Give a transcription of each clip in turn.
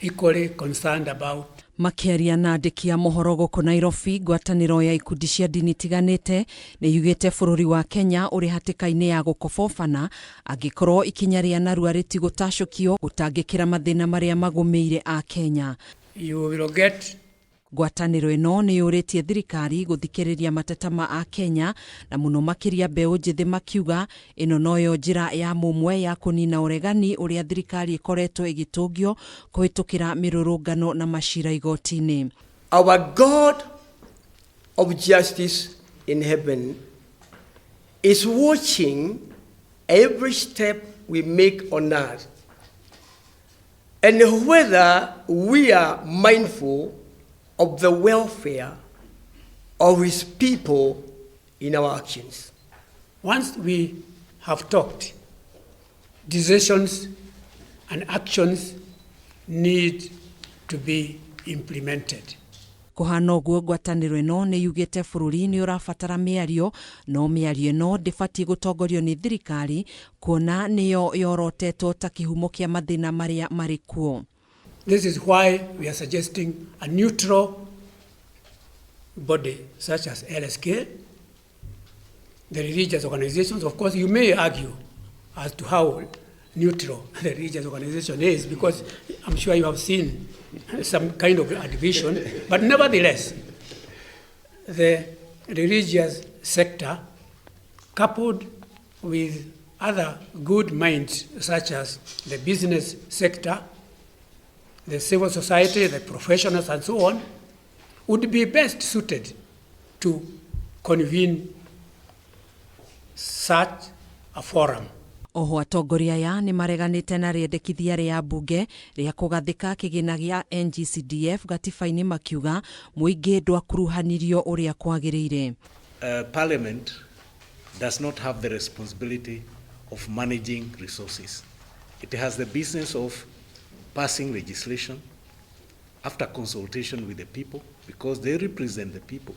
equally concerned about. Makiaria na andiki a mohoro guku Nairobi, ngwataniro ya ikundi cia ndini itiganite niyugite bururi wa Kenya uri hatikaini ya gukobobana angikorwo ikinya ria narua ritigutacukio gutangikira mathina maria magumiire a Kenya. You will get. Ngwataniro ino ni yuritie thirikari guthikiriria mateta ma a Kenya na muno makiria mbeu njithi makiuga ino noyo njira ya mumwe ya kunina uregani uria thirikari ikoretwo igitungio kuhitukira mirurungano na mashira igotini. Our God of justice in heaven is watching every step we make on earth, and whether we are mindful of the welfare of his people in our actions. Once we have talked, decisions and actions need to be implemented. Kuhana uguo ngwataniro ino ni yugite bururi ni urabatara miario no miario ino ndibati gutongorio ni thirikari kuona niyo yorotetwo ta kihumo kia mathina maria marikuo. This is why we are suggesting a neutral body such as LSK, the religious organizations. Of course, you may argue as to how neutral the religious organization is, because I'm sure you have seen some kind of a division, but nevertheless, the religious sector, coupled with other good minds such as the business sector, the civil society, the professionals, and so on, would be best suited to convene such a forum. Oho atongoria ya ni mareganite na riendekithia ria bunge ria kugathika kigina gia NGCDF gatiba-ini makiuga muingi ndwakuruhanirio uria kwagiriire. Parliament does not have the responsibility of managing resources. It has the business of passing legislation after consultation with the people, because they represent the people.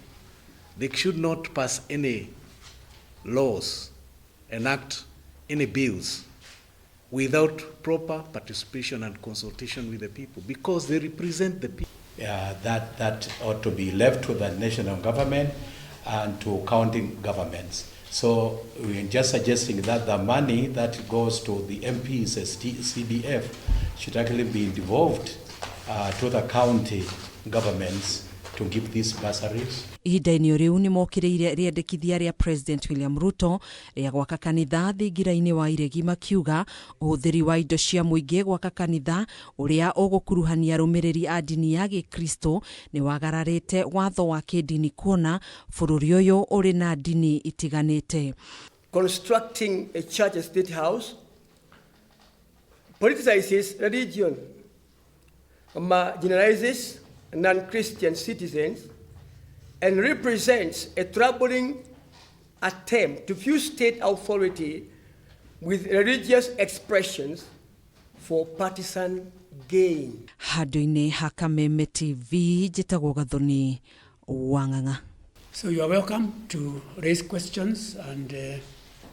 They should not pass any laws, enact any bills without proper participation and consultation with the people, because they represent the people. That ought to be left to the national government and to county governments. So we are just suggesting that the money that goes to the MPs as CDF should actually be devolved to the county governments to give these bursaries. Ihinda-ini riu ni mokiriire riendekithia ria President William Ruto ria gwaka kanitha thingira-ini wa iregi makiuga uhuthiri wa indo cia muingi gwaka kanitha uria ugukuruhania arumiriri a dini ya Gikristo ni wagararite watho wa kidini kuona bururi uyu uri na dini itiganite. Constructing a church state house politicizes religion, marginalizes non-Christian citizens, and represents a troubling attempt to fuse state authority with religious expressions for partisan gain. Handu-ini ha Kameme TV njitagwo Gathoni Wang'ang'a. So you are welcome to raise questions and